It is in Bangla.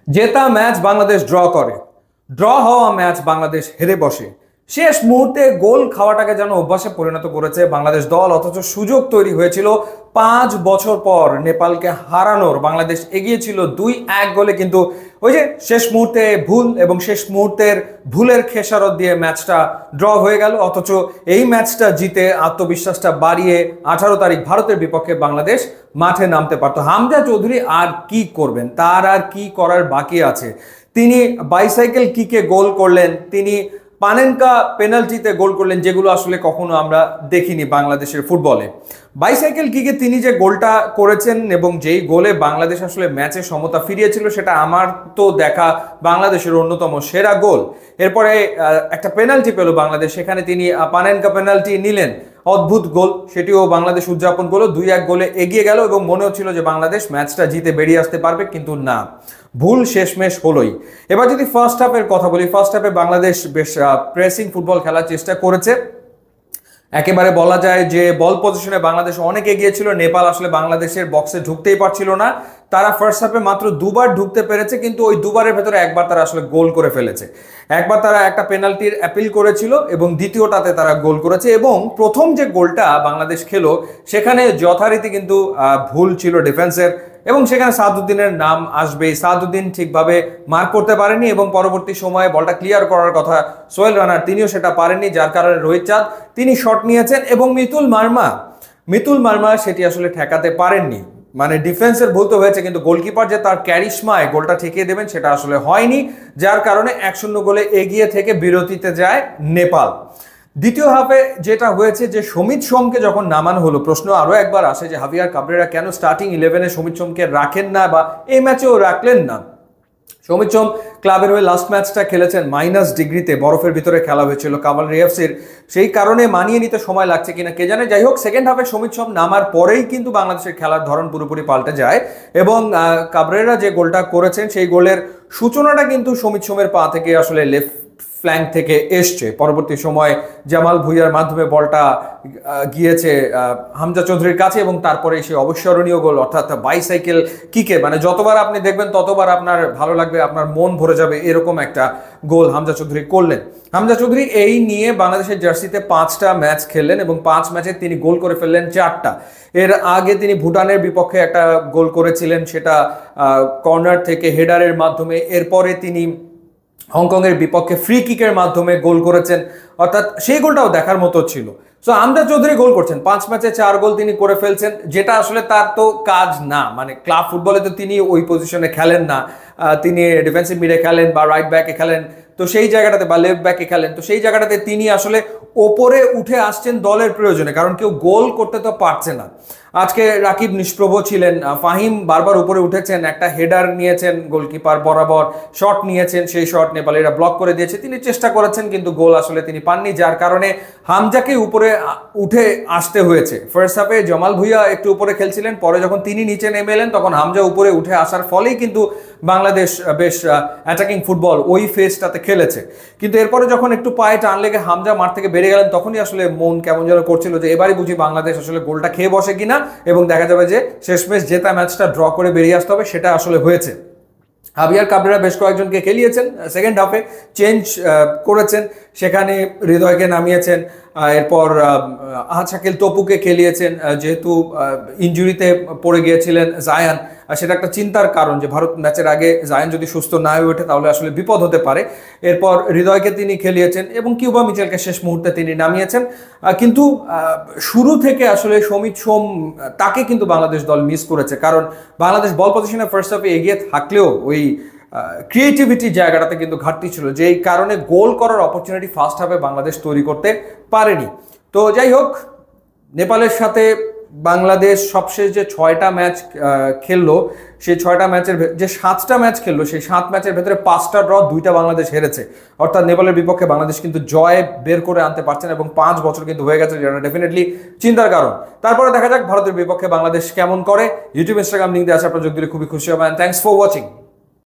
জেতা ম্যাচ বাংলাদেশ ড্র করে, ড্র হওয়া ম্যাচ বাংলাদেশ হেরে বসে। শেষ মুহূর্তে গোল খাওয়াটাকে যেন অভ্যাসে পরিণত করেছে বাংলাদেশ দল, অথচ সুযোগ তৈরি হয়েছিল 5 বছর পর নেপালকে হারানোর। বাংলাদেশ এগিয়েছিল 2-1 গোলে, কিন্তু ওই যে শেষ মুহূর্তে ভুল এবং শেষ মুহূর্তের ভুলের খেসারত দিয়ে ম্যাচটা ড্র হয়ে গেল। অথচ এই ম্যাচটা জিতে আত্মবিশ্বাসটা বাড়িয়ে 18 তারিখ ভারতের বিপক্ষে বাংলাদেশ মাঠে নামতে পারতো। হামজা চৌধুরী আর কি করবেন, তার আর কি করার বাকি আছে? তিনি বাইসাইকেল কিকে গোল করলেন, তিনি পানেনকা পেনাল্টিতে গোল করলেন, যেগুলো আসলে কখনো আমরা দেখিনি বাংলাদেশের ফুটবলে। বাইসাইকেল কিকে তিনি যে গোলটা করেছেন এবং যেই গোলে বাংলাদেশ আসলে ম্যাচে সমতা ফিরিয়েছিল, সেটা আমার তো দেখা বাংলাদেশের অন্যতম সেরা গোল। এরপরে একটা পেনাল্টি পেল বাংলাদেশ, সেখানে তিনি পানেনকা পেনাল্টি নিলেন, অদ্ভুত গোল, সেটিও বাংলাদেশ উদযাপন করলো, 2-1 গোলে এগিয়ে গেল এবং মনে হচ্ছিল যে বাংলাদেশ ম্যাচটা জিতে বেরিয়ে আসতে পারবে, কিন্তু না, ভুল শেষমেশ হলোই। এবার যদি ফার্স্ট হাফের কথা বলি, ফার্স্ট হাফে বাংলাদেশ বেশ প্রেসিং ফুটবল খেলার চেষ্টা করেছে। একেবারে বলা যায় যে বল পজিশনে বাংলাদেশ অনেক এগিয়ে ছিল। নেপাল আসলে বাংলাদেশের বক্সে ঢুকতেই পারছিল না। তারা ফার্স্ট হাফে মাত্র 2বার ঢুকতে পেরেছে, কিন্তু ওই 2বারের ভেতরে একবার তারা আসলে গোল করে ফেলেছে। একবার তারা একটা পেনাল্টির অ্যাপিল করেছিল এবং দ্বিতীয়টাতে তারা গোল করেছে। এবং প্রথম যে গোলটা বাংলাদেশ খেলো, সেখানে যথারীতি কিন্তু ভুল ছিল ডিফেন্সের, এবং সেখানে সাদউদ্দিনের নাম আসবেই। সাদউদ্দিন ঠিকভাবে মার্ক করতে পারেনি এবং পরবর্তী সময়ে বলটা ক্লিয়ার করার কথা সোহেল রানার, তিনিও সেটা পারেননি, যার কারণে রোহিত চাঁদ তিনি শট নিয়েছেন এবং মিতুল মার্মা সেটি আসলে ঠেকাতে পারেননি। মানে ডিফেন্সের ভুল তো হয়েছে, কিন্তু গোলকিপার যে তার ক্যারিশমায় গোলটা ঠেকিয়ে দেবেন সেটা আসলে হয়নি, যার কারণে 1-0 গোলে এগিয়ে থেকে বিরতিতে যায় নেপাল। দ্বিতীয় হাফে যেটা হয়েছে যে সমিত সোমকে যখন নামানো হলো, প্রশ্ন আরো একবার আসে যে হাভিয়ার কাবরেরা কেন স্টার্টিং 11-এ সমিত সোমকে রাখেন না, বা এই ম্যাচেও রাখলেন না। সমিত সোম ক্লাবের হয়ে লাস্ট ম্যাচটা খেলেছেন -ডিগ্রিতে, বরফের ভিতরে খেলা হয়েছিল কাভালরি এফসির, সেই কারণে মানিয়ে নিতে সময় লাগছে কিনা কে জানে। যাই হোক, সেকেন্ড হাফে সমিত সোম নামার পরেই কিন্তু বাংলাদেশের খেলার ধরন পুরোপুরি পাল্টে যায় এবং কাবরেরা যে গোলটা করেছেন সেই গোলের সূচনাটা কিন্তু সমিত সোমের পা থেকে আসলে লেফট ফ্ল্যাঙ্ক থেকে এসছে। পরবর্তী সময় জামাল ভুঁইয়ার মাধ্যমে বলটা গিয়েছে হামজা চৌধুরীর কাছে এবং তারপরে সে অবিস্মরণীয় গোল, অর্থাৎ বাইসাইকেল কিকে, মানে যতবার আপনি দেখবেন ততবার আপনার ভালো লাগবে, আপনার মন ভরে যাবে, এরকম একটা গোল হামজা চৌধুরী করলেন। হামজা চৌধুরী এই নিয়ে বাংলাদেশের জার্সিতে 5টা ম্যাচ খেললেন এবং 5 ম্যাচে তিনি গোল করে ফেললেন 4টা। এর আগে তিনি ভুটানের বিপক্ষে একটা গোল করেছিলেন, সেটা কর্নার থেকে হেডারের মাধ্যমে। এরপরে তিনি হংকংয়ের বিপক্ষে ফ্রি কিকের মাধ্যমে গোল করেছেন, অর্থাৎ সেই গোলটাও দেখার মতো ছিল। সো হামজা চৌধুরী গোল করছেন, 5 ম্যাচে 4 গোল তিনি করে ফেলছেন, যেটা আসলে তার তো কাজ না। মানে ক্লাব ফুটবলে তো তিনি ওই পজিশনে খেলেন না, তিনি ডিফেন্সিভ মিডে খেলেন বা রাইট ব্যাকে খেলেন, তো সেই জায়গাটাতে বা লেফট ব্যাকে খেলেন, তো সেই জায়গাটাতে তিনি আসলে ওপরে উঠে আসছেন দলের প্রয়োজনে, কারণ কেউ গোল করতে তো পারছে না। আজকে রাকিব নিষ্প্রভ ছিলেন, ফাহিম বারবার উপরে উঠেছেন, একটা হেডার নিয়েছেন গোলকিপার বরাবর, শট নিয়েছেন, সেই শট নেপালিরা ব্লক করে দিয়েছে, তিনি চেষ্টা করেছেন কিন্তু গোল আসলে তিনি পাননি, যার কারণে হামজাকে উপরে উঠে আসতে হয়েছে। ফার্স্ট হাফে জামাল ভুঁইয়া একটু উপরে খেলছিলেন, পরে যখন তিনি নিচে নেমে এলেন তখন হামজা উপরে উঠে আসার ফলেই কিন্তু বাংলাদেশ বেশ অ্যাটাকিং ফুটবল ওই ফেজটাতে খেলেছে। কিন্তু এরপরে যখন একটু পায়ে টান লেগে হামজা মাঠ থেকে বেরিয়ে গেলেন, তখনই আসলে মন কেমন যেন করছিল যে এবারই বুঝি বাংলাদেশ আসলে গোলটা খেয়ে বসে কিনা, এবং দেখা যাবে যে শেষমেশ জেতা ম্যাচটা ড্র করে বেরিয়ে আসতে হবে, সেটা আসলে হয়েছে। হাভিয়ার কাবরেরা বেশ কয়েকজনকে খেলিয়েছেন, সেকেন্ড হাফে চেঞ্জ করেছেন, সেখানে হৃদয়কে নামিয়েছেন, এরপর শাকিল তপুকে খেলিয়েছেন, যেহেতু ইনজুরিতে পড়ে গিয়েছিলেন জায়ান, সেটা একটা চিন্তার কারণ যে ভারত ম্যাচের আগে জায়ান যদি সুস্থ না হয়ে ওঠে তাহলে আসলে বিপদ হতে পারে। এরপর হৃদয়কে তিনি খেলিয়েছেন এবং কিউবা মিচেলকে শেষ মুহূর্তে তিনি নামিয়েছেন। কিন্তু শুরু থেকে আসলে সমিত সোম তাকে কিন্তু বাংলাদেশ দল মিস করেছে, কারণ বাংলাদেশ বল পজিশনে ফার্স্ট হাফে এগিয়ে থাকলেও ওই ক্রিয়েটিভিটি জায়গাটাতে কিন্তু ঘাটতি ছিল, যেই কারণে গোল করার অপরচুনিটি ফার্স্ট হাফে বাংলাদেশ তৈরি করতে পারেনি। তো যাই হোক, নেপালের সাথে বাংলাদেশ সবশেষ যে 6টা ম্যাচ খেললো, সেই 6টা ম্যাচের যে 7টা ম্যাচ খেললো, সেই 7 ম্যাচের ভেতরে 5টা ড্র, 2টা বাংলাদেশ হেরেছে, অর্থাৎ নেপালের বিপক্ষে বাংলাদেশ কিন্তু জয় বের করে আনতে পারছেন এবং 5 বছর কিন্তু হয়ে গেছে, যেটা ডেফিনেটলি চিন্তার কারণ। তারপরে দেখা যাক ভারতের বিপক্ষে বাংলাদেশ কেমন করে। ইউটিউব ইনস্টাগ্রাম লিঙ্ক দিয়ে আসে, আপনার যোগ দিলে খুবই খুশি হবেন। Thanks for watching.